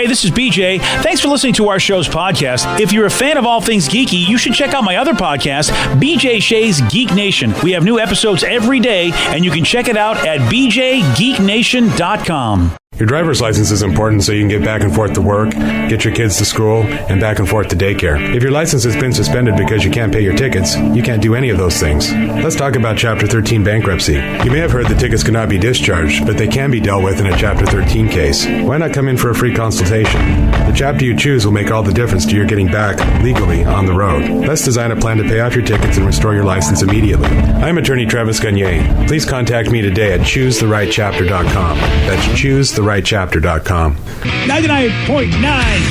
Hey, this is BJ. Thanks for listening to our show's podcast. If you're a fan of all things geeky, you should check out my other podcast, BJ Shea's Geek Nation. We have new episodes every day, and you can check it out at bjgeeknation.com. Your driver's license is important so you can get back and forth to work, get your kids to school, and back and forth to daycare. If your license has been suspended because you can't pay your tickets, you can't do any of those things. Let's talk about Chapter 13 bankruptcy. You may have heard that tickets cannot be discharged, but they can be dealt with in a Chapter 13 case. Why not come in for a free consultation? The chapter you choose will make all the difference to your getting back legally on the road. Let's design a plan to pay off your tickets and restore your license immediately. I'm attorney Travis Gagne. Please contact me today at choosetherightchapter.com. That's choosetherightchapter.com. 99.9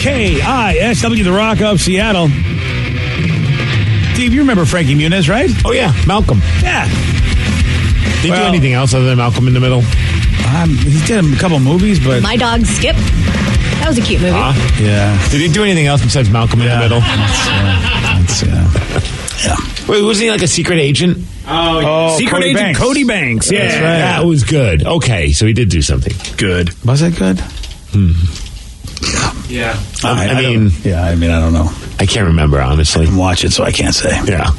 KISW, The Rock of Seattle. Steve, you remember Frankie Muniz, right? Oh, yeah. Malcolm. Yeah. Did he do anything else other than Malcolm in the Middle? He did a couple movies, but... My Dog Skip. That was a cute movie. Yeah. Did he do anything else besides Malcolm in the Middle? Yeah. Wait, wasn't he like a secret agent? Secret Cody agent Banks. Cody Banks. Yeah. That's right. That was good. Okay, so he did do something good. Was that good? Yeah. I don't know. I can't remember, honestly. I didn't watch it, so I can't say. Yeah.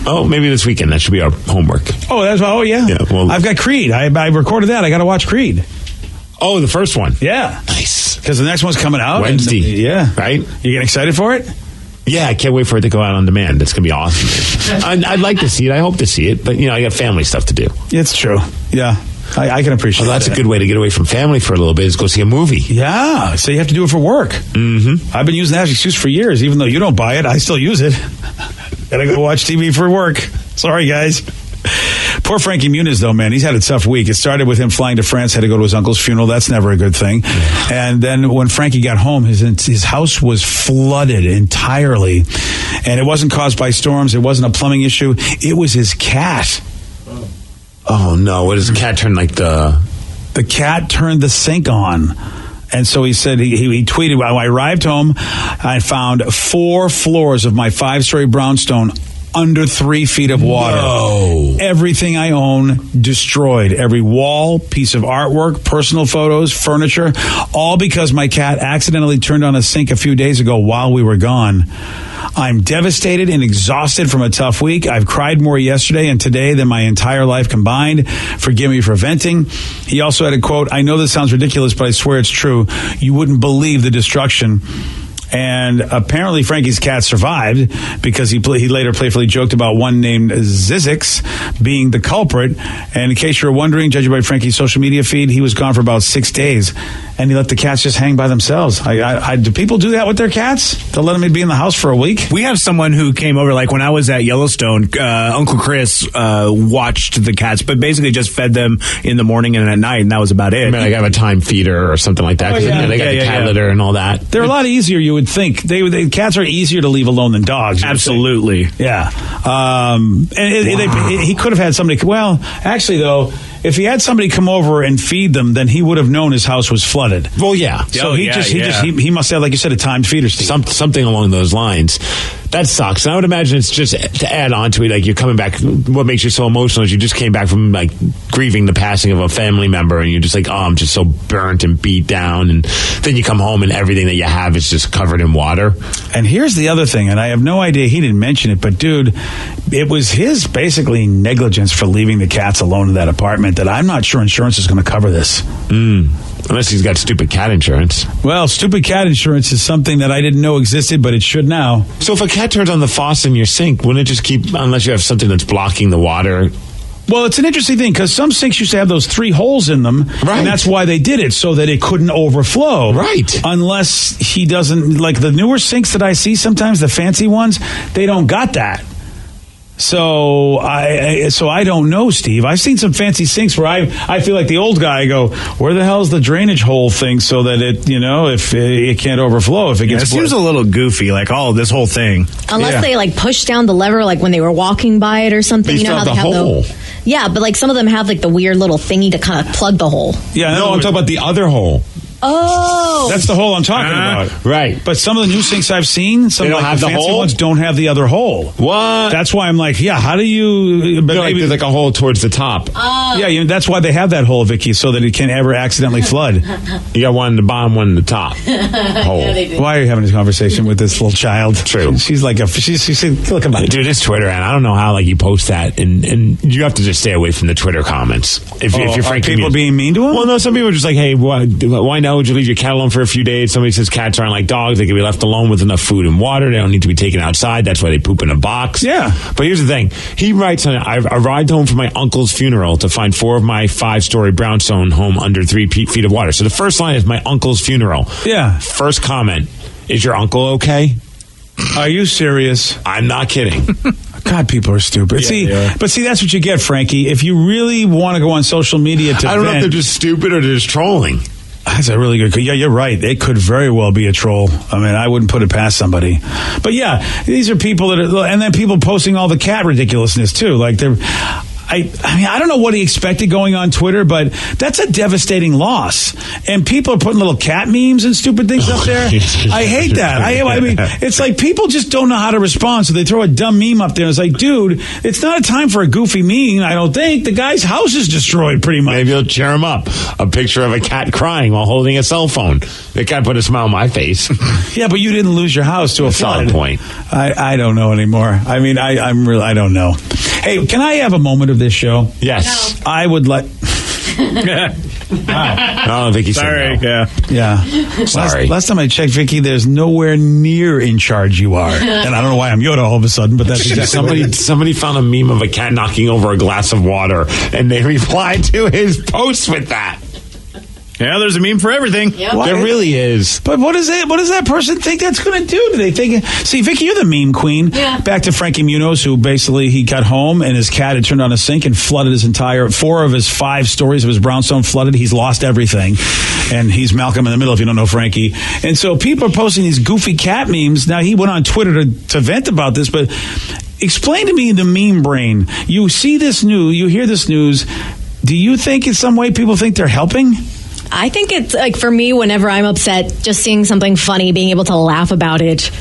Oh, maybe this weekend. That should be our homework. Yeah. Well, I've got Creed. I recorded that. I got to watch Creed. Oh, the first one. Yeah. Nice. Because the next one's coming out. Wednesday. Right? You getting excited for it? Yeah, I can't wait for it to go out on demand. It's going to be awesome. I'd like to see it. I hope to see it. But, I got family stuff to do. It's true. Yeah. I can appreciate that. That's a good way to get away from family for a little bit is go see a movie. Yeah. So you have to do it for work. Mm-hmm. I've been using that excuse for years. Even though you don't buy it, I still use it. Gotta go watch TV for work. Sorry, guys. Poor Frankie Muniz, though, man. He's had a tough week. It started with him flying to France, had to go to his uncle's funeral. That's never a good thing. And then when Frankie got home, his house was flooded entirely. And it wasn't caused by storms. It wasn't a plumbing issue. It was his cat. Oh, no. What does the cat turn like the... The cat turned the sink on. And so he said, he tweeted, when I arrived home, I found 4 floors of my 5-story brownstone under 3 feet of water. No. Everything I own destroyed. Every wall, piece of artwork, personal photos, furniture, all because my cat accidentally turned on a sink a few days ago while we were gone. I'm devastated and exhausted from a tough week. I've cried more yesterday and today than my entire life combined. Forgive me for venting. He also had a quote, I know this sounds ridiculous, but I swear it's true. You wouldn't believe the destruction. And apparently Frankie's cat survived because he later playfully joked about one named Zizix being the culprit. And in case you're wondering, judging by Frankie's social media feed, he was gone for about 6 days. And he let the cats just hang by themselves. Do people do that with their cats? They'll let them be in the house for a week? We have someone who came over, like when I was at Yellowstone, Uncle Chris watched the cats, but basically just fed them in the morning and at night, and that was about it. I mean, like have a time feeder or something like that. Oh, yeah. They got the cat litter and all that. They're a lot easier, you would think. Cats are easier to leave alone than dogs. Absolutely. Yeah. He could have had somebody... Well, actually, though... If he had somebody come over and feed them, then he would have known his house was flooded. Well, yeah. So he must have, like you said, a timed feeder, Steve. Something along those lines. That sucks. And I would imagine it's just to add on to it, like you're coming back. What makes you so emotional is you just came back from like grieving the passing of a family member, and you're just like, oh, I'm just so burnt and beat down. And then you come home and everything that you have is just covered in water. And here's the other thing, and I have no idea, he didn't mention it, but dude, it was his basically negligence for leaving the cats alone in that apartment that I'm not sure insurance is going to cover this. Unless he's got stupid cat insurance. Well, stupid cat insurance is something that I didn't know existed, but it should now. So if a cat turns on the faucet in your sink, wouldn't it just keep, unless you have something that's blocking the water? Well, it's an interesting thing because some sinks used to have those 3 holes in them, right. And that's why they did it, so that it couldn't overflow. Right. Unless he doesn't, like the newer sinks that I see sometimes, the fancy ones, they don't got that. So I don't know, Steve. I've seen some fancy sinks where I feel like the old guy. I go, where the hell's the drainage hole thing so that it, if it can't overflow if it gets. It seems a little goofy, like this whole thing. Unless they like push down the lever, like when they were walking by it or something. You know how they have hole. Yeah, but like some of them have like the weird little thingy to kind of plug the hole. Yeah, no, I'm talking about the other hole. Oh. That's the hole I'm talking about. Right. But some of the new sinks I've seen, some They don't like have the the fancy hole? ones don't have the other hole. What? That's why I'm like, yeah, how do you... But Like, maybe, there's like a hole towards the top. that's why they have that hole, Vicky, so that it can't ever accidentally flood. You got one in the bottom, one in the top. Hole. Why are you having this conversation with this little child? True. She's like she's look about it. Dude, it's Twitter, and I don't know how you post that, and you have to just stay away from the Twitter comments. If you're Are Frankie people Muniz. being mean to him? Well, no, some people are just like, hey, why now would you leave your cat alone for a few days? Somebody says cats aren't like dogs. They can be left alone with enough food and water. They don't need to be taken outside. That's why they poop in a box. Yeah. But here's the thing. He writes, I arrived home from my uncle's funeral to find 4 of my 5-story brownstone home under 3 feet of water. So the first line is my uncle's funeral. Yeah. First comment, is your uncle okay? Are you serious? I'm not kidding. God, people are stupid. they are. But that's what you get, Frankie. If you really want to go on social media to I don't know if vent, they're just stupid or they're just trolling. that's a really good... Yeah, you're right. It could very well be a troll. I mean, I wouldn't put it past somebody. But yeah, these are people that are... And then people posting all the cat ridiculousness, too. Like, they're... I mean, I don't know what he expected going on Twitter, but that's a devastating loss. And people are putting little cat memes and stupid things up there. I hate that. I mean, it's like people just don't know how to respond, so they throw a dumb meme up there. It's like, dude, it's not a time for a goofy meme, I don't think. The guy's house is destroyed pretty much. Maybe he'll cheer him up. A picture of a cat crying while holding a cell phone. The cat put a smile on my face. Yeah, but you didn't lose your house to a Solid flood. point. I don't know anymore. I mean, I don't know. Hey, can I have a moment of this show? Yes. I would like... I don't think he said no. Yeah. Sorry. Last time I checked, Vicky, there's nowhere near in charge you are. And I don't know why I'm Yoda all of a sudden, but that's exactly Somebody found a meme of a cat knocking over a glass of water, and they replied to his post with that. Yeah, there's a meme for everything. Yep. There really is. But what is it? What does that person think that's going to do? Do they think? See, Vicky, you're the meme queen. Yeah. Back to Frankie Muniz, who basically he got home and his cat had turned on a sink and flooded his entire 4 of his 5 stories of his brownstone flooded. He's lost everything, and he's Malcolm in the Middle. If you don't know Frankie, and so people are posting these goofy cat memes. Now he went on Twitter to vent about this, but explain to me the meme brain. You see this news, you hear this news. Do you think in some way people think they're helping? I think it's like for me, whenever I'm upset, just seeing something funny, being able to laugh about it,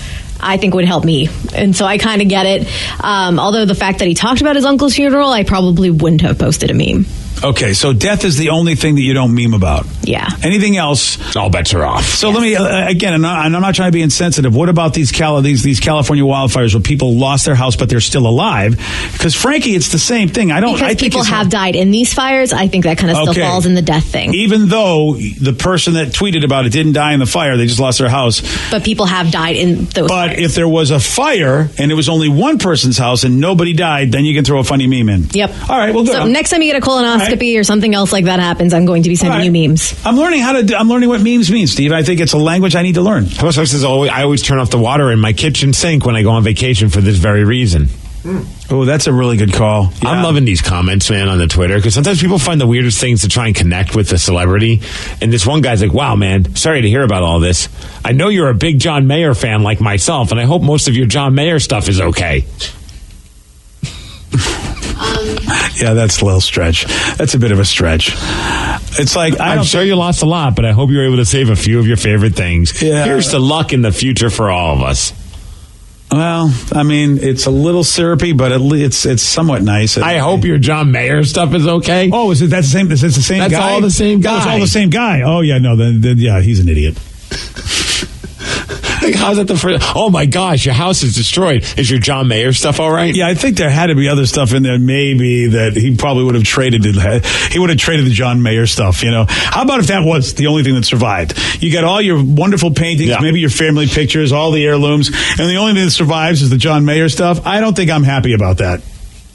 I think would help me. And so I kind of get it. Although the fact that he talked about his uncle's funeral, I probably wouldn't have posted a meme. Okay, so death is the only thing that you don't meme about. Yeah. Anything else? All bets are off. So let me again, and I'm not trying to be insensitive. What about these California wildfires where people lost their house but they're still alive? Because Frankie, it's the same thing. I Because think people it's have died in these fires, I think that kind of still Okay. falls in the death thing. Even though the person that tweeted about it didn't die in the fire, they just lost their house. But people have died in those But fires. if there was a fire and it was only one person's house and nobody died, then you can throw a funny meme in. Yep. All right. Well, good. So next time you get a colonoscopy or something else like that happens, I'm going to be sending All right. you memes. I'm learning I'm learning what memes mean, Steve. I think it's a language I need to learn. How much says I always turn off the water in my kitchen sink when I go on vacation for this very reason. Oh, that's a really good call. Yeah. I'm loving these comments, man, on the Twitter, because sometimes people find the weirdest things to try and connect with the celebrity. And this one guy's like, wow, man, sorry to hear about all this. I know you're a big John Mayer fan like myself, and I hope most of your John Mayer stuff is okay. Yeah, that's a little stretch. That's a bit of a stretch. It's like I'm sure you lost a lot, but I hope you were able to save a few of your favorite things. Yeah. Here's to luck in the future for all of us. Well, I mean, it's a little syrupy, but it's somewhat nice. I hope your John Mayer stuff is okay. Oh, is it that's the same? Is it the same That's guy? all the same guy. Oh, it's all the same guy. Oh yeah, no, then yeah, he's an idiot. Like, how's that the first? Oh my gosh, your house is destroyed. Is your John Mayer stuff all right? Yeah, I think there had to be other stuff in there. Maybe that he probably would have traded. He would have traded the John Mayer stuff. You know, how about if that was the only thing that survived? You got all your wonderful paintings, Yeah. maybe your family pictures, all the heirlooms, and the only thing that survives is the John Mayer stuff. I don't think I'm happy about that.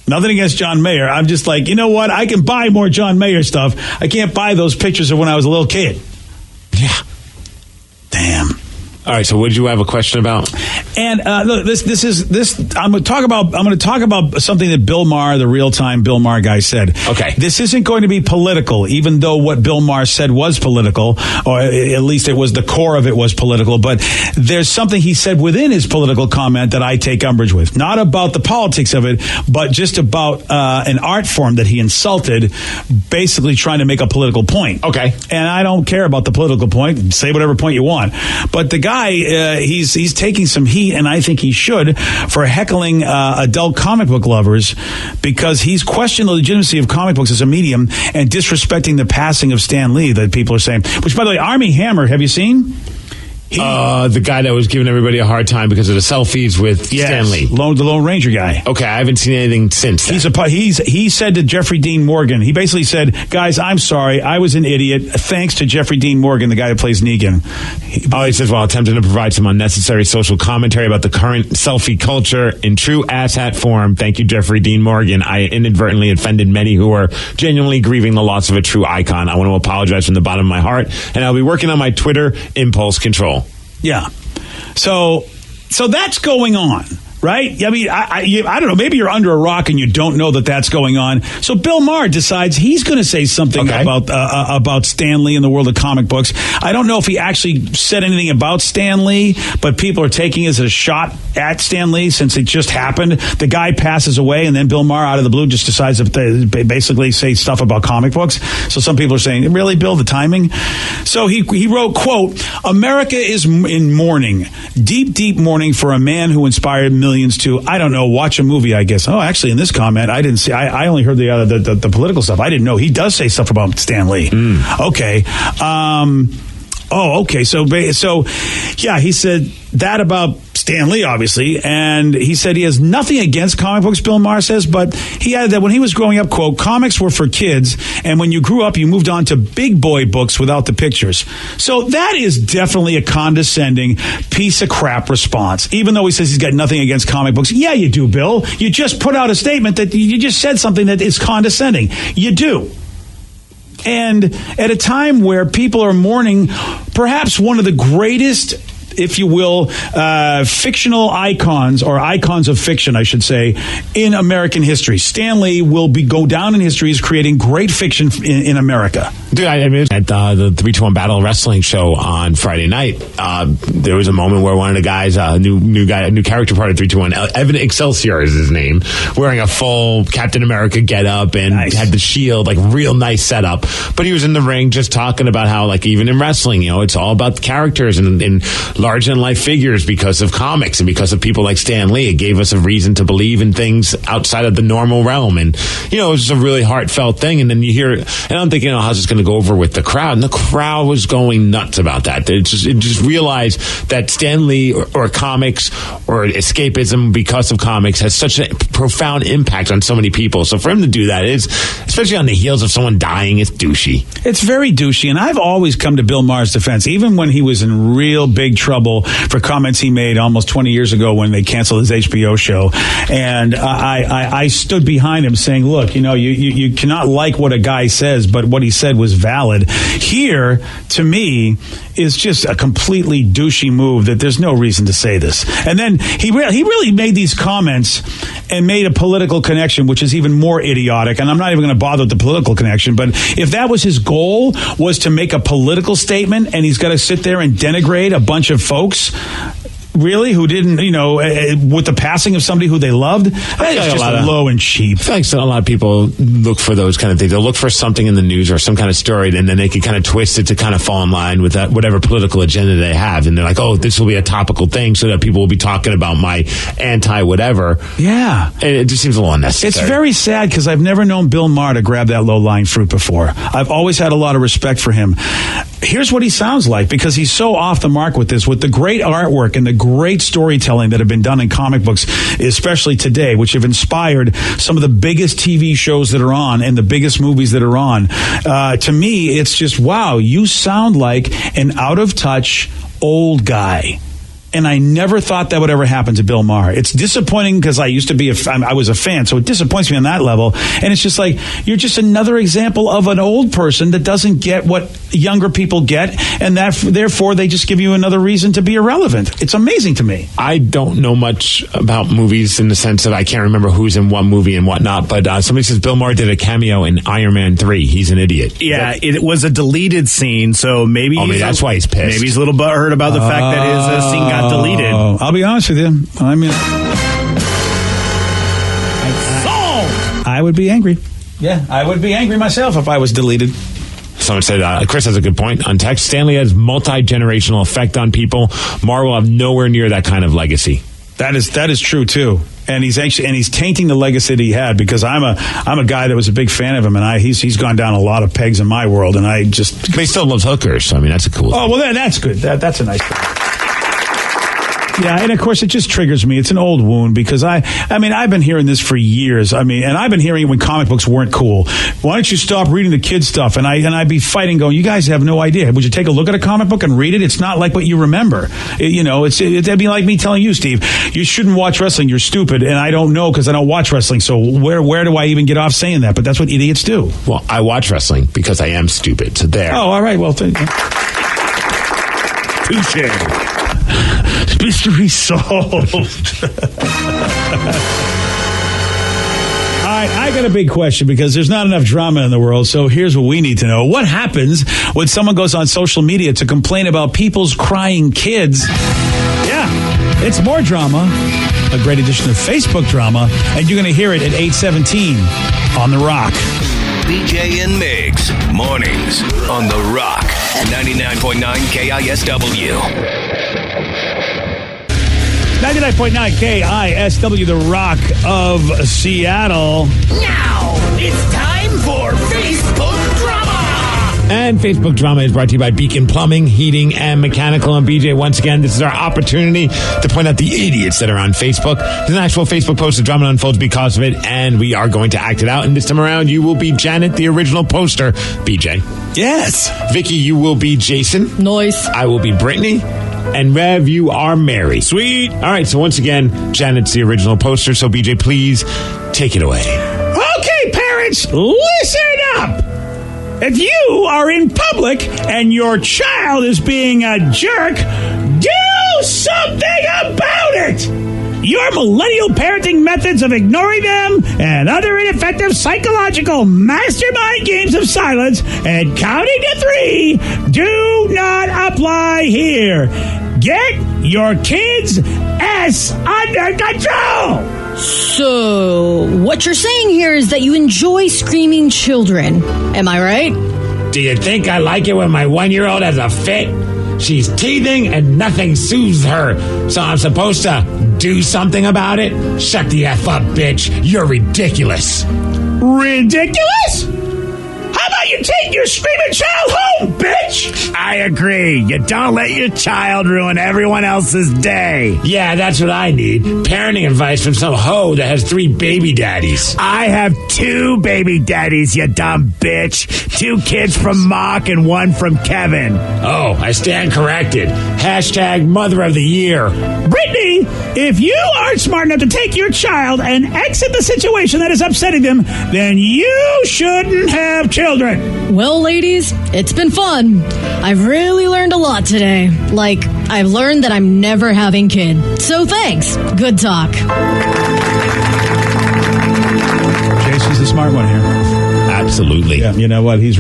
Nothing against John Mayer. I'm just like, you know what? I can buy more John Mayer stuff. I can't buy those pictures of when I was a little kid. Yeah. Damn. All right, so what did you have a question about? And look, this. I'm going to talk about something that Bill Maher, the real-time Bill Maher guy, said. Okay. This isn't going to be political, even though what Bill Maher said was political, or at least it was the core of it was political. But there's something he said within his political comment that I take umbrage with. Not about the politics of it, but just about an art form that he insulted, basically trying to make a political point. Okay. And I don't care about the political point. Say whatever point you want. But the guy, he's taking some heat, and I think he should, for heckling adult comic book lovers, because he's questioned the legitimacy of comic books as a medium and disrespecting the passing of Stan Lee that people are saying. Which, by the way, Armie Hammer, have you seen? The guy that was giving everybody a hard time because of the selfies with Stan Lee. The Lone Ranger guy. Okay, I haven't seen anything since then. He said to Jeffrey Dean Morgan, he basically said, guys, I'm sorry, I was an idiot. Thanks to Jeffrey Dean Morgan, the guy that plays Negan. He says, while attempting to provide some unnecessary social commentary about the current selfie culture in true asshat form, thank you, Jeffrey Dean Morgan. I inadvertently offended many who are genuinely grieving the loss of a true icon. I want to apologize from the bottom of my heart, and I'll be working on my Twitter impulse control. Yeah. So that's going on, right? I mean, I don't know. Maybe you're under a rock and you don't know that that's going on. So Bill Maher decides he's going to say something about Stan Lee in the world of comic books. I don't know if he actually said anything about Stan Lee, but people are taking it as a shot at Stan Lee since it just happened. The guy passes away, and then Bill Maher, out of the blue, just decides to basically say stuff about comic books. So some people are saying, really, Bill, the timing? So he wrote, quote, America is in mourning, deep, deep mourning for a man who inspired millions to, I don't know, watch a movie, I guess. Oh, actually, in this comment, I didn't see, I only heard the political stuff. I didn't know. He does say stuff about Stan Lee. Okay. Okay. So yeah, he said that about Stan Lee, obviously, and he said he has nothing against comic books, Bill Maher says, but he added that when he was growing up, quote, comics were for kids, and when you grew up, you moved on to big boy books without the pictures. So that is definitely a condescending piece of crap response, even though he says he's got nothing against comic books. Yeah, you do, Bill. You just put out a statement that you just said something that is condescending. You do. And at a time where people are mourning perhaps one of the greatest, if you will, fictional icons, or icons of fiction, I should say, in American history. Stan Lee will go down in history as creating great fiction in America. Dude, I mean, at the 3-2-1 Battle Wrestling show on Friday night, there was a moment where one of the guys, a new character part of 3-2-1, Evan Excelsior is his name, wearing a full Captain America getup and had the shield, like real nice setup. But he was in the ring just talking about how, like, even in wrestling, you know, it's all about the characters and large-than-life figures because of comics and because of people like Stan Lee. It gave us a reason to believe in things outside of the normal realm. And, you know, it was a really heartfelt thing. And then you hear, and I'm thinking, how's this going to go over with the crowd? And the crowd was going nuts about that. It just realized that Stan Lee or comics or escapism because of comics has such a profound impact on so many people. So for him to do that is, especially on the heels of someone dying, it's douchey. It's very douchey. And I've always come to Bill Maher's defense, even when he was in real big trouble for comments he made almost 20 years ago when they canceled his HBO show. And I stood behind him saying, look, you know, you cannot like what a guy says, but what he said was valid. Here, to me, is just a completely douchey move that there's no reason to say this. And then he really made these comments and made a political connection, which is even more idiotic. And I'm not even going to bother with the political connection, but if that was his goal, was to make a political statement, and he's got to sit there and denigrate a bunch of folks, really, who didn't, you know, with the passing of somebody who they loved, it's just low and cheap. I feel like a lot of people look for those kind of things. They'll look for something in the news or some kind of story, and then they can kind of twist it to kind of fall in line with that, whatever political agenda they have. And they're like, oh, this will be a topical thing so that people will be talking about my anti-whatever. Yeah. And it just seems a little unnecessary. It's very sad because I've never known Bill Maher to grab that low-lying fruit before. I've always had a lot of respect for him. Here's what he sounds like, because he's so off the mark with this, with the great artwork and the great storytelling that have been done in comic books, especially today, which have inspired some of the biggest TV shows that are on and the biggest movies that are on. To me, it's just, wow, you sound like an out-of-touch old guy. and I never thought that would ever happen to Bill Maher. It's disappointing because I used to be I was a fan, so it disappoints me on that level. And it's just like, you're just another example of an old person that doesn't get what younger people get, and that therefore they just give you another reason to be irrelevant. It's amazing to me. I don't know much about movies in the sense that I can't remember who's in one movie and whatnot, but somebody says Bill Maher did a cameo in Iron Man 3. He's an idiot. Yeah, it was a deleted scene, so maybe that's why he's pissed. Maybe he's a little butthurt about the fact that his scene got deleted. I'll be honest with you. I mean, I would be angry. Yeah, I would be angry myself if I was deleted. Someone said, Chris has a good point on text. Stanley has multi-generational effect on people. Maher will have nowhere near that kind of legacy. That is true too, and he's tainting the legacy that he had, because I'm a guy that was a big fan of him, and he's gone down a lot of pegs in my world, and I just. But he still loves hookers, so I mean that's a cool. Oh well, that's good. That's a nice thing. Yeah, and of course it just triggers me. It's an old wound, because I mean I've been hearing this for years. I mean, and I've been hearing it when comic books weren't cool. Why don't you stop reading the kids stuff? And I'd be fighting, going, you guys have no idea. Would you take a look at a comic book and read it? It's not like what you remember. It'd be like me telling you, Steve, you shouldn't watch wrestling. You're stupid, and I don't know because I don't watch wrestling. So where do I even get off saying that? But that's what idiots do. Well, I watch wrestling because I am stupid. So there. Oh, all right. Well, touche. Mystery solved. All right, I got a big question, because there's not enough drama in the world, so here's what we need to know. What happens when someone goes on social media to complain about people's crying kids? Yeah, it's more drama, a great addition of Facebook drama, and you're going to hear it at 8:17 on The Rock. BJ and Migs, mornings on The Rock, 99.9 KISW. 99.9 KISW, The Rock of Seattle. Now it's time for Facebook Drama. And Facebook Drama is brought to you by Beacon Plumbing, Heating, and Mechanical. And BJ, once again, this is our opportunity to point out the idiots that are on Facebook. There's an actual Facebook post. The drama unfolds because of it, and we are going to act it out. And this time around, you will be Janet, the original poster. BJ. Yes. Vicky, you will be Jason. Nice. I will be Brittany. And Rev, you are Mary. Sweet. All right, so once again, Janet's the original poster. So BJ, please take it away. Okay, parents, listen up. If you are in public and your child is being a jerk, do something about it. Your millennial parenting methods of ignoring them and other ineffective psychological mastermind games of silence and counting to 3 do not apply here. Get your kids' S under control. So, what you're saying here is that you enjoy screaming children. Am I right? Do you think I like it when my 1-year-old has a fit? She's teething and nothing soothes her. So I'm supposed to do something about it? Shut the F up, bitch. You're ridiculous. Ridiculous? How about you take your screaming child home, bitch? I agree. You don't let your child ruin everyone else's day. Yeah, that's what I need. Parenting advice from some hoe that has 3 baby daddies. I have 2 baby daddies, you dumb bitch. 2 kids from Mock and 1 from Kevin. Oh, I stand corrected. Hashtag Mother of the Year. Brittany, if you aren't smart enough to take your child and exit the situation that is upsetting them, then you shouldn't have children. Well, ladies, it's been fun. I've really learned a lot today. Like, I've learned that I'm never having kids. So thanks. Good talk. Jason's the smart one here. Absolutely. Yeah, you know what? He's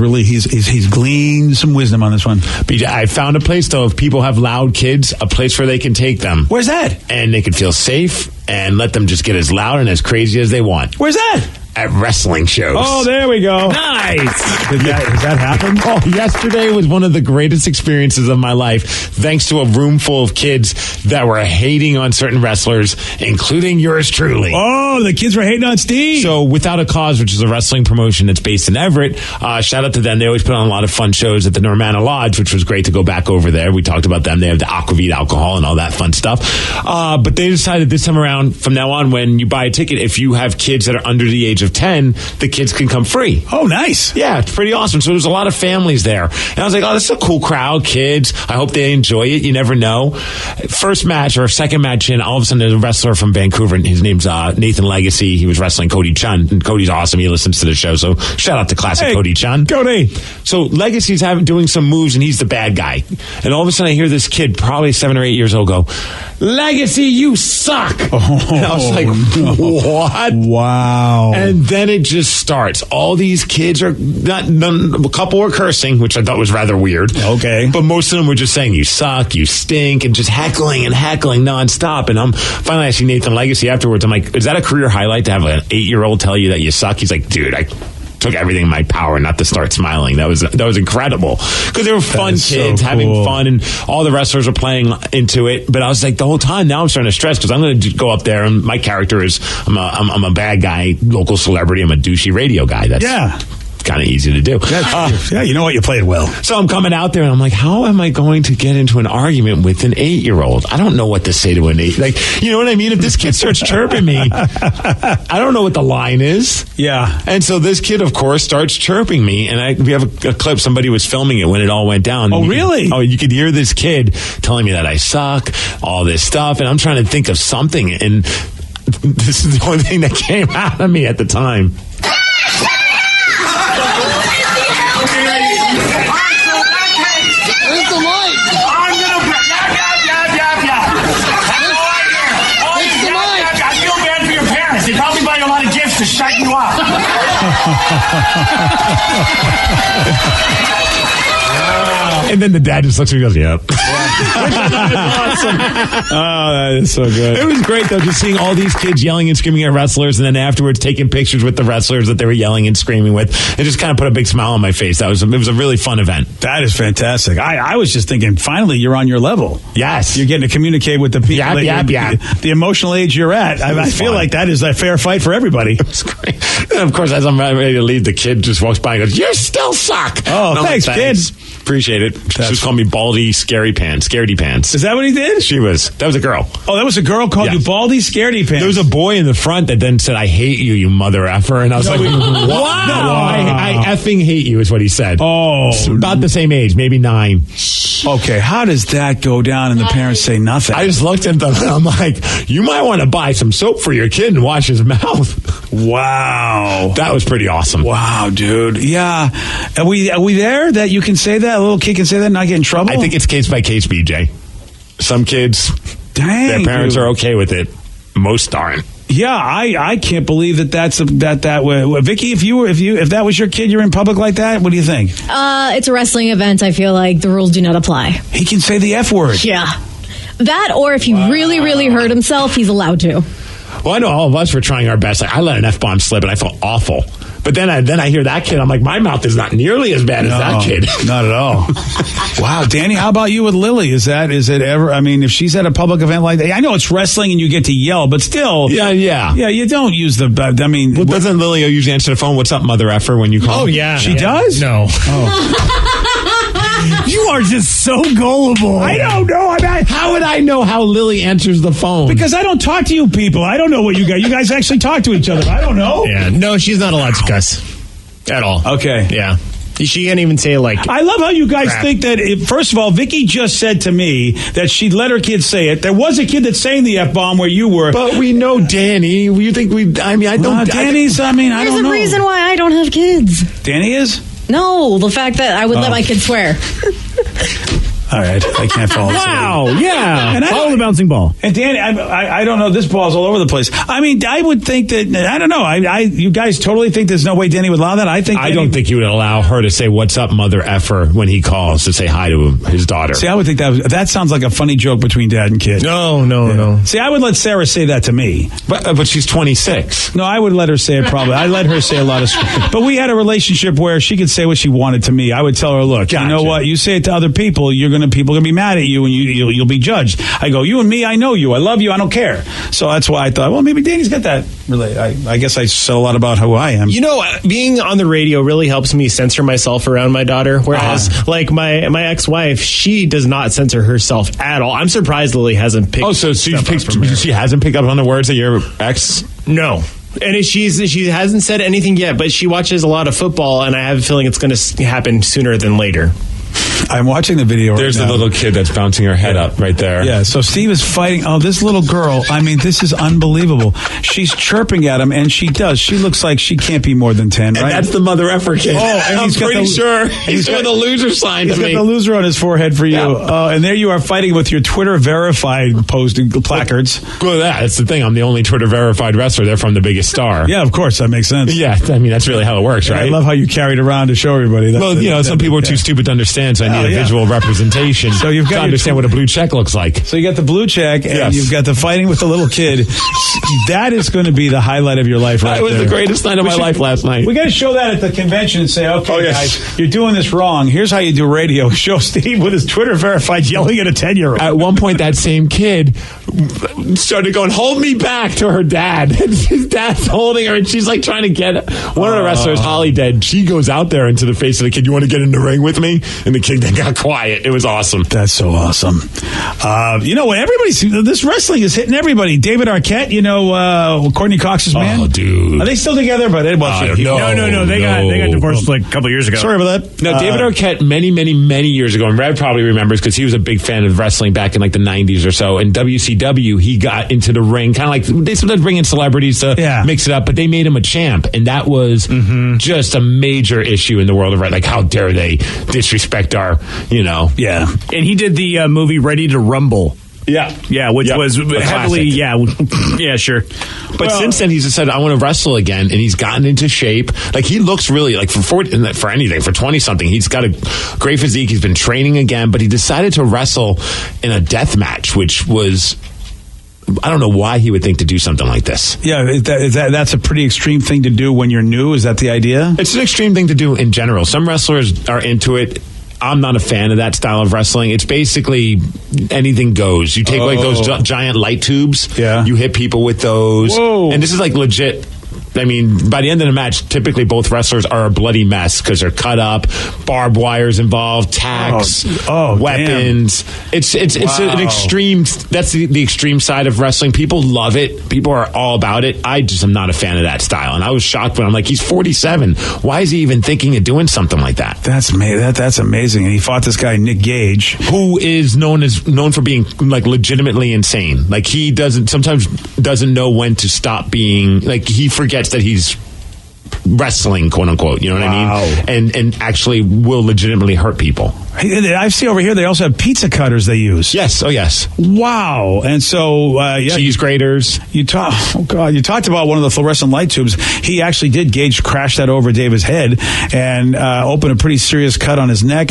gleaned some wisdom on this one. BJ, I found a place, though, if people have loud kids, a place where they can take them. Where's that? And they can feel safe and let them just get as loud and as crazy as they want. Where's that? At wrestling shows. Oh, there we go. Nice. Has that happened? Oh, yesterday was one of the greatest experiences of my life, thanks to a room full of kids that were hating on certain wrestlers, including yours truly. Oh, the kids were hating on Steve. So Without a Cause, which is a wrestling promotion that's based in Everett, shout out to them. They always put on a lot of fun shows at the Normanna Lodge, which was great to go back over there. We talked about them. They have the Aquavit alcohol and all that fun stuff. But they decided this time around, from now on, when you buy a ticket, if you have kids that are under the age of of 10, the kids can come free. Oh, nice. Yeah, it's pretty awesome. So there's a lot of families there. And I was like, oh, this is a cool crowd, kids. I hope they enjoy it. You never know. First match or second match in, all of a sudden there's a wrestler from Vancouver, and his name's Nathan Legacy. He was wrestling Cody Chun, and Cody's awesome. He listens to the show, so shout out to classic Cody Chun. Cody. So Legacy's doing some moves, and he's the bad guy. And all of a sudden I hear this kid, probably 7 or 8 years old, go, Legacy, you suck. Oh, and I was like, what? Wow. And then it just starts. All these kids are a couple were cursing, which I thought was rather weird. Okay. But most of them were just saying, you suck, you stink, and just heckling nonstop. And I'm finally asking Nathan Legacy afterwards, I'm like, is that a career highlight to have an 8-year-old tell you that you suck? He's like, dude, I took everything in my power not to start smiling. That was incredible, because they were fun kids having fun, and all the wrestlers were playing into it. But I was like, the whole time, now I'm starting to stress, because I'm going to go up there, and my character is I'm a bad guy, local celebrity. I'm a douchey radio guy. That's kind of easy to do. Yeah, you know what? You played well. So I'm coming out there and I'm like, how am I going to get into an argument with an 8-year-old? I don't know what to say to an 8. Like, you know what I mean? If this kid starts chirping me, I don't know what the line is. Yeah. And so this kid, of course, starts chirping me, and we have a clip. Somebody was filming it when it all went down. Oh, really? You could hear this kid telling me that I suck, all this stuff, and I'm trying to think of something, and this is the only thing that came out of me at the time. To shut you up. And then the dad just looks at me and goes, yep. Awesome. Oh, that is so good. It was great, though, just seeing all these kids yelling and screaming at wrestlers, and then afterwards taking pictures with the wrestlers that they were yelling and screaming with. It just kind of put a big smile on my face. It was a really fun event. That is fantastic. I was just thinking, finally, you're on your level. Yes. You're getting to communicate with the people. The emotional age you're at. I feel like that is a fair fight for everybody. It was great. And, of course, as I'm ready to leave, the kid just walks by and goes, you still suck. Oh, thanks, kid. Appreciate it. She just called me Baldy Scaredy Pants. Is that what he did? That was a girl. Oh, that was a girl called you Baldy Scaredy Pants. There was a boy in the front that then said, I hate you, you mother effer. And I was like, what? No, I effing hate you is what he said. Oh. About the same age, maybe 9. Okay, how does that go down and the parents say nothing? I just looked at them and I'm like, you might want to buy some soap for your kid and wash his mouth. Wow. That was pretty awesome. Wow, dude. Yeah. Are we there that you can say that? A little kid can say that and not get in trouble? I think it's case by case, BJ. Some kids, their parents are okay with it. Most aren't. Yeah, I can't believe that's that way. Vicky, if that was your kid, you're in public like that, what do you think? It's a wrestling event. I feel like the rules do not apply. He can say the F word. Yeah. That, or if he really, really hurt himself, he's allowed to. Well, I know all of us were trying our best. Like, I let an F-bomb slip and I felt awful. But then I hear that kid. I'm like, my mouth is not nearly as bad as that kid. Not at all. Wow, Danny, how about you with Lily? Is it ever? I mean, if she's at a public event like that, I know it's wrestling and you get to yell, but still, yeah. You don't use the. I mean, doesn't Lily usually answer the phone? What's up, mother effer? When you call? Oh yeah, she does. No. Oh. You are just so gullible. I don't know. How would I know how Lily answers the phone? Because I don't talk to you people. I don't know what you guys. You guys actually talk to each other. I don't know. Yeah. No, she's not allowed to cuss at all. Okay. Yeah. She can't even say, like, I love how you guys crap. think that, first of all, Vicky just said to me that she'd let her kids say it. There was a kid that's saying the F-bomb where you were. But we know Danny. You think I don't. Danny's, I don't know. There's a reason why I don't have kids. Danny is? No, the fact that I would let my kids swear. All right, I can't follow. Wow, yeah. And follow the bouncing ball. And Danny, I don't know. This ball's all over the place. I mean, I would think that, I don't know. You guys totally think there's no way Danny would allow that? I don't think he would allow her to say, what's up, mother effer, when he calls to say hi to his daughter. See, I would think that sounds like a funny joke between dad and kid. No. See, I would let Sarah say that to me. But she's 26. No, I would let her say it probably. I'd let her say a lot of But we had a relationship where she could say what she wanted to me. I would tell her, look, You know what? You say it to other people, people are going to be mad at you and you'll be judged. I go, you and me, I know you. I love you. I don't care. So that's why I thought, well, maybe Danny's got that. Really, I guess I said a lot about who I am. You know, being on the radio really helps me censor myself around my daughter. Whereas, like my ex-wife, she does not censor herself at all. I'm surprised Lily hasn't picked. Oh, so she hasn't picked up on the words of your ex? No. And she hasn't said anything yet, but she watches a lot of football, and I have a feeling it's going to happen sooner than later. I'm watching the video right now. There's the little kid that's bouncing her head up right there. Yeah, so Steve is fighting. Oh, this little girl. I mean, this is unbelievable. She's chirping at him, and she does. She looks like she can't be more than 10, right? And that's the mother effer kid. Oh, and I'm pretty sure he's doing the loser sign to me. He's got the loser on his forehead for you. Yeah. And there you are fighting with your Twitter verified posting placards. Well, that's the thing. I'm the only Twitter verified wrestler. They're from the biggest star. Yeah, of course. That makes sense. Yeah, I mean, that's really how it works, right? I love how you carried around to show everybody. Some people are too stupid to understand, so I need a visual representation so you've got to understand what a blue check looks like. So you got the blue check, and you've got the fighting with the little kid. That is going to be the highlight of your life, right? That was the greatest night of my life last night. We got to show that at the convention and say, okay, guys, you're doing this wrong. Here's how you do radio. Show Steve with his Twitter verified yelling at a 10-year-old. At one point, that same kid started going, "Hold me back," to her dad. His dad's holding her, and she's like trying to get one of the wrestlers, Holly Dead. She goes out there into the face of the kid. "You want to get in the ring with me?" And the kid then got quiet. It was awesome. That's so awesome. You know what? This wrestling is hitting everybody. David Arquette, Courtney Cox's man. Oh, dude. Are they still together? But No. They got divorced like a couple years ago. Sorry about that. No, David Arquette many, many, many years ago, and Rev probably remembers because he was a big fan of wrestling back in like the 90s or so. In WCW, he got into the ring, kind of like they sometimes bring in celebrities to mix it up, but they made him a champ, and that was just a major issue in the world of wrestling. Like, how dare they disrespect our, Yeah. And he did the movie Ready to Rumble. Yeah, which was heavily, sure. But since then, he's decided, I want to wrestle again, and he's gotten into shape. Like, he looks really, like, for anything, for 20-something, he's got a great physique. He's been training again, but he decided to wrestle in a death match, which was... I don't know why he would think to do something like this. Yeah, that's a pretty extreme thing to do when you're new. Is that the idea? It's an extreme thing to do in general. Some wrestlers are into it. I'm not a fan of that style of wrestling. It's basically anything goes. You take like those giant light tubes. Yeah. You hit people with those. Whoa. And this is like legit. I mean, by the end of the match, typically both wrestlers are a bloody mess because they're cut up, barbed wires involved, tacks, weapons. Damn. It's an extreme. That's the extreme side of wrestling. People love it. People are all about it. I just am not a fan of that style. And I was shocked when I'm like, he's 47. Why is he even thinking of doing something like that? That's amazing. And he fought this guy Nick Gage, who is known for being like legitimately insane. Like, he sometimes doesn't know when to stop being, like, he forgets that he's wrestling, quote unquote, you know what I mean? And actually will legitimately hurt people. I see over here they also have pizza cutters they use. Yes. Oh, yes. Wow. And so, cheese graters. You talked about one of the fluorescent light tubes. He actually did. Gage crash that over David's head and open a pretty serious cut on his neck.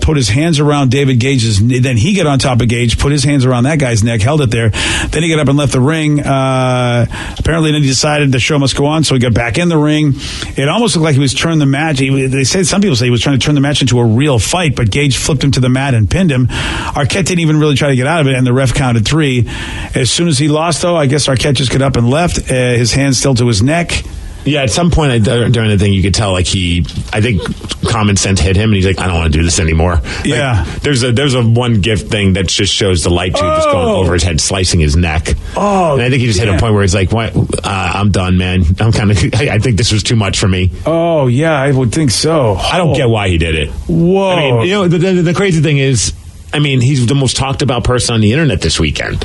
Put his hands around David Gage's. Then he got on top of Gage, put his hands around that guy's neck, held it there. Then he got up and left the ring. Apparently, then he decided the show must go on, so he got back in the ring. It almost looked like he was turning the match. Some people say he was trying to turn the match into a real fight, but Gage flipped him to the mat and pinned him. Arquette didn't even really try to get out of it, and the ref counted 3. As soon as he lost, though, I guess Arquette just got up and left, his hands still to his neck. Yeah, at some point during the thing, you could tell, like, I think common sense hit him, and he's like, I don't want to do this anymore. Yeah. Like, there's a one gift thing that just shows the light tube just going over his head, slicing his neck. Oh, and I think he just hit a point where he's like, "What? I'm done, man. I think this was too much for me." Oh, yeah, I would think so. I don't get why he did it. Whoa. I mean, the crazy thing is, I mean, he's the most talked about person on the internet this weekend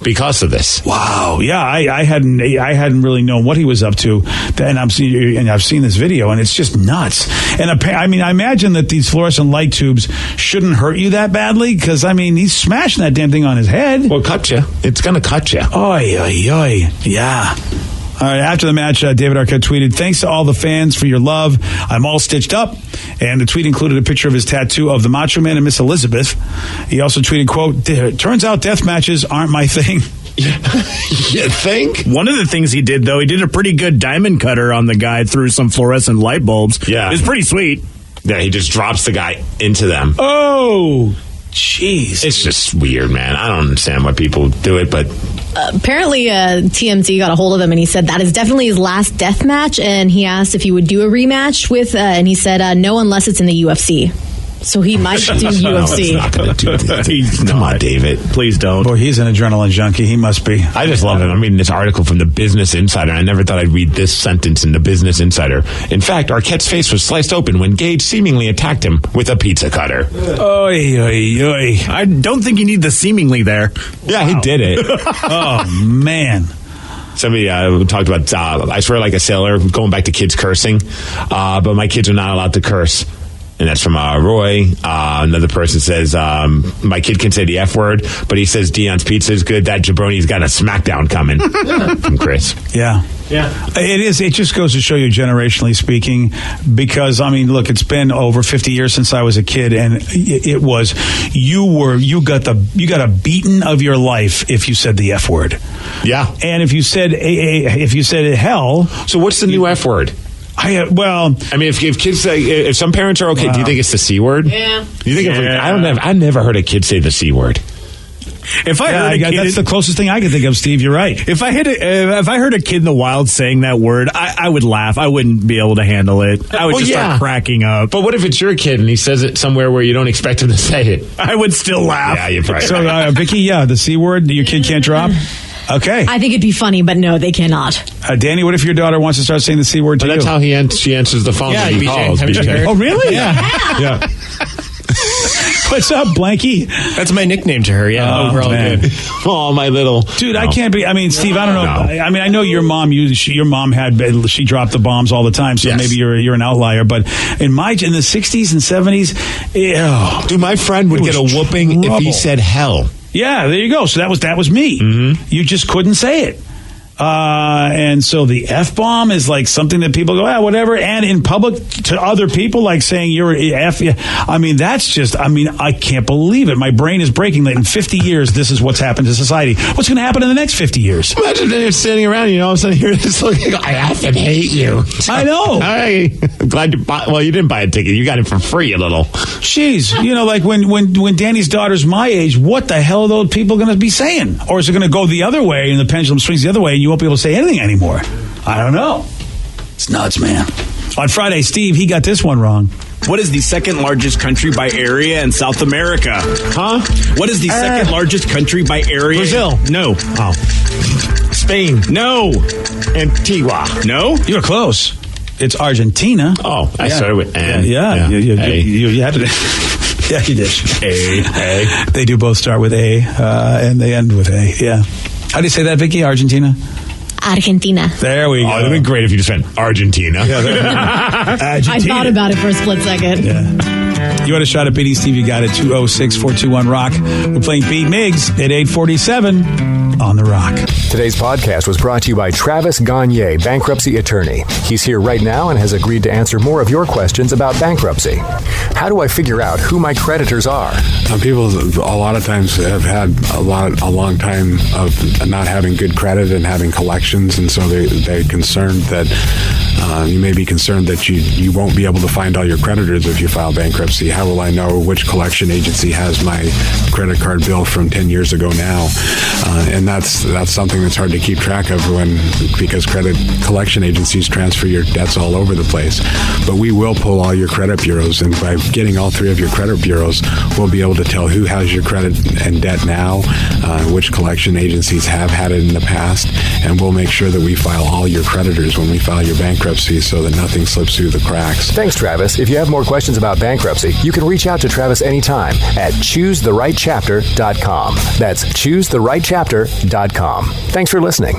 because of this. Wow. Yeah, I hadn't really known what he was up to, and I've seen this video, and it's just nuts. And I imagine that these fluorescent light tubes shouldn't hurt you that badly, because he's smashing that damn thing on his head. Well, cut you. It's gonna cut you. Oy, oy, oy. Yeah. All right, after the match, David Arquette tweeted, "Thanks to all the fans for your love. I'm all stitched up." And the tweet included a picture of his tattoo of the Macho Man and Miss Elizabeth. He also tweeted, quote, "Turns out death matches aren't my thing." You think? One of the things he did, though, he did a pretty good diamond cutter on the guy through some fluorescent light bulbs. Yeah. It was pretty sweet. Yeah, he just drops the guy into them. Oh, jeez. It's just weird, man. I don't understand why people do it, but... Apparently, TMZ got a hold of him, and he said that is definitely his last death match, and he asked if he would do a rematch with, and he said, no, unless it's in the UFC. So he might do UFC. Not going to do this. Come on, David. Please don't. Boy, he's an adrenaline junkie. He must be. I just love him. I'm reading this article from the Business Insider. I never thought I'd read this sentence in the Business Insider. In fact, Arquette's face was sliced open when Gage seemingly attacked him with a pizza cutter. Oy, oy, oy. I don't think you need the seemingly there. Yeah, he did it. Oh, man. Somebody talked about, I swear like a sailor, going back to kids cursing, but my kids are not allowed to curse. And that's from Roy. Another person says, my kid can say the F word, but he says Dion's pizza is good. That jabroni's got a smackdown coming. From Chris. Yeah. It is. It just goes to show you, generationally speaking, because, I mean, look, it's been over 50 years since I was a kid, and it was, you got a beating of your life if you said the F word. Yeah. And if you said hell. So what's the new F word? I mean, if kids say, if some parents are okay, do you think it's the C word? Yeah. Do you think I never heard a kid say the C word. If I heard a kid, that's the closest thing I can think of, Steve. You're right. If I heard a kid in the wild saying that word, I would laugh. I wouldn't be able to handle it. I would start cracking up. But what if it's your kid and he says it somewhere where you don't expect him to say it? I would still laugh. Yeah, you're probably So, right. Vicky, the C word your kid can't drop? Okay. I think it'd be funny, but no, they cannot. Danny, what if your daughter wants to start saying the C word to you? That's how she answers the phone when he calls. Have you heard? Oh, really? Yeah. What's up, Blanky? That's my nickname to her. Yeah. We're all man. good. Oh, my little... Dude, I can't be... I mean, Steve, I don't know. No. I mean, I know your mom, she dropped the bombs all the time, so Yes. maybe you're an outlier. But in the 60s and 70s, ew. Dude, my friend would It get a was whooping if he trouble. said hell. Yeah, there you go. So that was me. Mm-hmm. You just couldn't say it. And so the F-bomb is like something that people go, whatever. And in public to other people, like saying you're an F. I mean, I can't believe it. My brain is breaking that in 50 years, this is what's happened to society. What's going to happen in the next 50 years? Imagine they're standing around, all of a sudden you're just looking, I effing hate you. I know. I'm glad you didn't buy a ticket. You got it for free, a little. Jeez, like when Danny's daughter's my age, what the hell are those people going to be saying? Or is it going to go the other way and the pendulum swings the other way and you won't be able to say anything anymore? I don't know. It's nuts, man. On Friday, Steve, he got this one wrong. What is the second largest country by area in South America? Huh? What is the second largest country by area? Brazil. No. Oh. Spain. No. Antigua. No. You were close. It's Argentina. Oh, I started with N. Yeah. You had to. Yeah, you did. A. They do both start with A, and they end with A. Yeah. How do you say that, Vicky? Argentina? Argentina. There we go. Oh, it would have been great if you just went Argentina. I thought about it for a split second. Yeah. You want a shot at beating Steve? You got it. 206-421-ROCK. We're playing Beat Miggs at 8:47 on The Rock. Today's podcast was brought to you by Travis Gagne, bankruptcy attorney. He's here right now and has agreed to answer more of your questions about bankruptcy. How do I figure out who my creditors are? People a lot of times have had a long time of not having good credit and having collections, and so they're concerned that you may be concerned that you won't be able to find all your creditors if you file bankruptcy. How will I know which collection agency has my credit card bill from 10 years ago now? And that's something that's hard to keep track of because credit collection agencies transfer your debts all over the place. But we will pull all your credit bureaus, and by getting all three of your credit bureaus, we'll be able to tell who has your credit and debt now, which collection agencies have had it in the past, and we'll make sure that we file all your creditors when we file your bankruptcy so that nothing slips through the cracks. Thanks, Travis. If you have more questions about bankruptcy, you can reach out to Travis anytime at choosetherightchapter.com. That's choosetherightchapter.com. Thanks for listening.